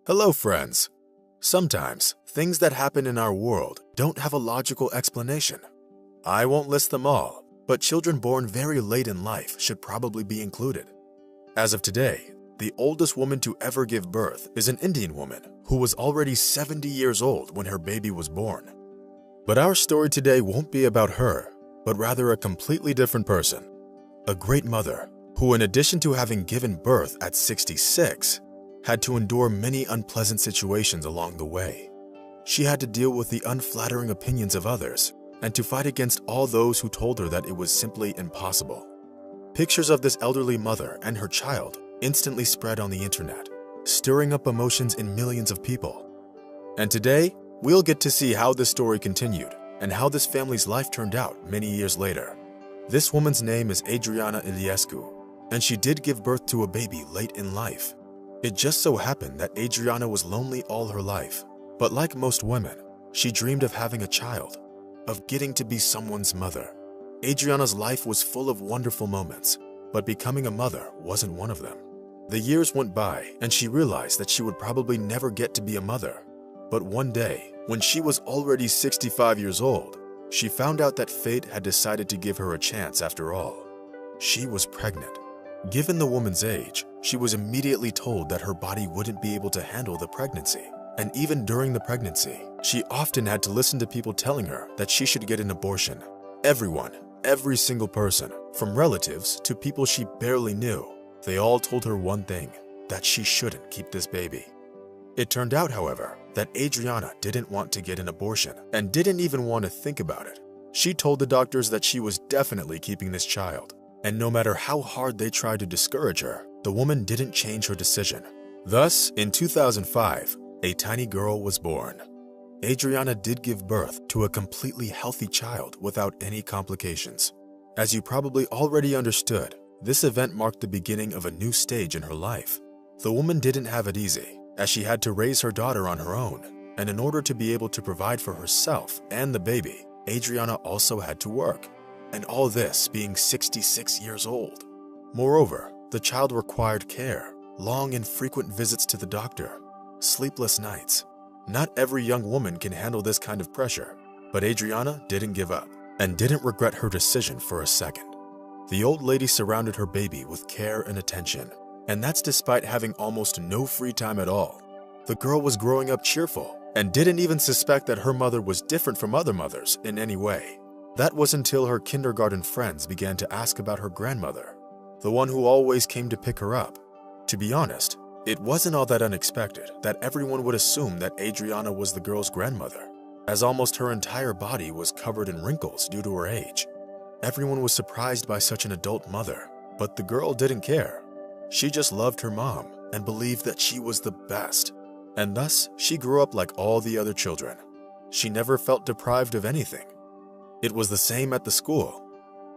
Hello, friends. Sometimes, things that happen in our world don't have a logical explanation. I won't list them all, but children born very late in life should probably be included. As of today, the oldest woman to ever give birth is an Indian woman who was already 70 years old when her baby was born. But our story today won't be about her, but rather a completely different person. A great mother who, in addition to having given birth at 66, had to endure many unpleasant situations along the way. She had to deal with the unflattering opinions of others and to fight against all those who told her that it was simply impossible. Pictures of this elderly mother and her child instantly spread on the internet, stirring up emotions in millions of people. And today, we'll get to see how this story continued and how this family's life turned out many years later. This woman's name is Adriana Iliescu, and she did give birth to a baby late in life. It just so happened that Adriana was lonely all her life, but like most women, she dreamed of having a child, of getting to be someone's mother. Adriana's life was full of wonderful moments, but becoming a mother wasn't one of them. The years went by, and she realized that she would probably never get to be a mother. But one day, when she was already 65 years old, she found out that fate had decided to give her a chance after all. She was pregnant. Given the woman's age, she was immediately told that her body wouldn't be able to handle the pregnancy. And even during the pregnancy, she often had to listen to people telling her that she should get an abortion. Everyone, every single person, from relatives to people she barely knew, they all told her one thing, that she shouldn't keep this baby. It turned out, however, that Adriana didn't want to get an abortion and didn't even want to think about it. She told the doctors that she was definitely keeping this child. And no matter how hard they tried to discourage her, the woman didn't change her decision. Thus, in 2005, a tiny girl was born. Adriana did give birth to a completely healthy child without any complications. As you probably already understood, this event marked the beginning of a new stage in her life. The woman didn't have it easy, as she had to raise her daughter on her own, and in order to be able to provide for herself and the baby, Adriana also had to work. And all this being 66 years old. Moreover, the child required care, long and frequent visits to the doctor, sleepless nights. Not every young woman can handle this kind of pressure, but Adriana didn't give up and didn't regret her decision for a second. The old lady surrounded her baby with care and attention, and that's despite having almost no free time at all. The girl was growing up cheerful and didn't even suspect that her mother was different from other mothers in any way. That was until her kindergarten friends began to ask about her grandmother, the one who always came to pick her up. To be honest, it wasn't all that unexpected that everyone would assume that Adriana was the girl's grandmother, as almost her entire body was covered in wrinkles due to her age. Everyone was surprised by such an adult mother, but the girl didn't care. She just loved her mom and believed that she was the best, and thus she grew up like all the other children. She never felt deprived of anything. It was the same at the school.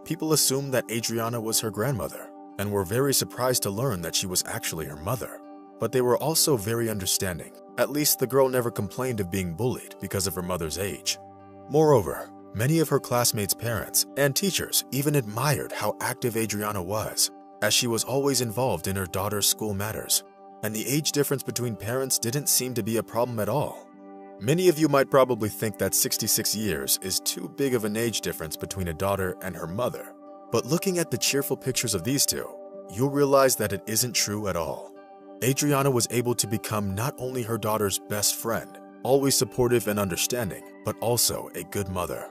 People assumed that Adriana was her grandmother and were very surprised to learn that she was actually her mother. But they were also very understanding. At least the girl never complained of being bullied because of her mother's age. Moreover, many of her classmates' parents and teachers even admired how active Adriana was, as she was always involved in her daughter's school matters. And the age difference between parents didn't seem to be a problem at all. Many of you might probably think that 66 years is too big of an age difference between a daughter and her mother. But looking at the cheerful pictures of these two, you'll realize that it isn't true at all. Adriana was able to become not only her daughter's best friend, always supportive and understanding, but also a good mother.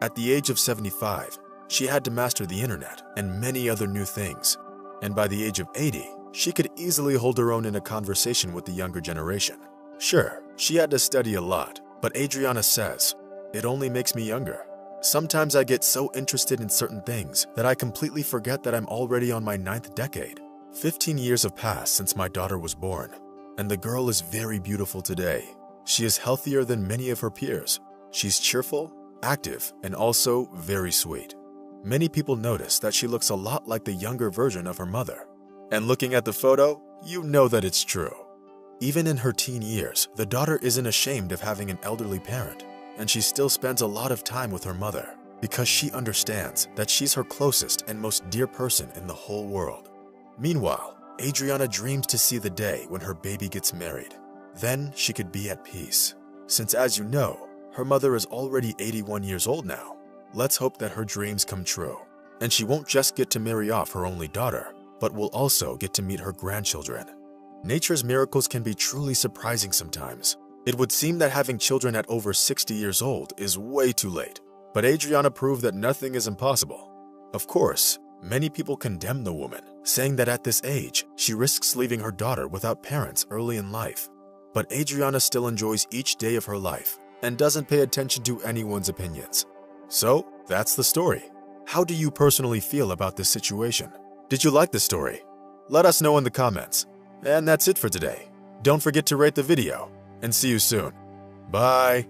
At the age of 75, she had to master the internet and many other new things. And by the age of 80, she could easily hold her own in a conversation with the younger generation. Sure, she had to study a lot, but Adriana says, "It only makes me younger. Sometimes I get so interested in certain things that I completely forget that I'm already on my 9th decade. 15 years have passed since my daughter was born, and the girl is very beautiful today. She is healthier than many of her peers. She's cheerful, active, and also very sweet. Many people notice that she looks a lot like the younger version of her mother. And looking at the photo, you know that it's true." Even in her teen years, the daughter isn't ashamed of having an elderly parent, and she still spends a lot of time with her mother because she understands that she's her closest and most dear person in the whole world. Meanwhile, Adriana dreams to see the day when her baby gets married. Then she could be at peace. Since, as you know, her mother is already 81 years old now. Let's hope that her dreams come true, and she won't just get to marry off her only daughter, but will also get to meet her grandchildren. Nature's miracles can be truly surprising sometimes. It would seem that having children at over 60 years old is way too late, but Adriana proved that nothing is impossible. Of course, many people condemn the woman, saying that at this age, she risks leaving her daughter without parents early in life. But Adriana still enjoys each day of her life and doesn't pay attention to anyone's opinions. So, that's the story. How do you personally feel about this situation? Did you like the story? Let us know in the comments. And that's it for today. Don't forget to rate the video, and see you soon. Bye!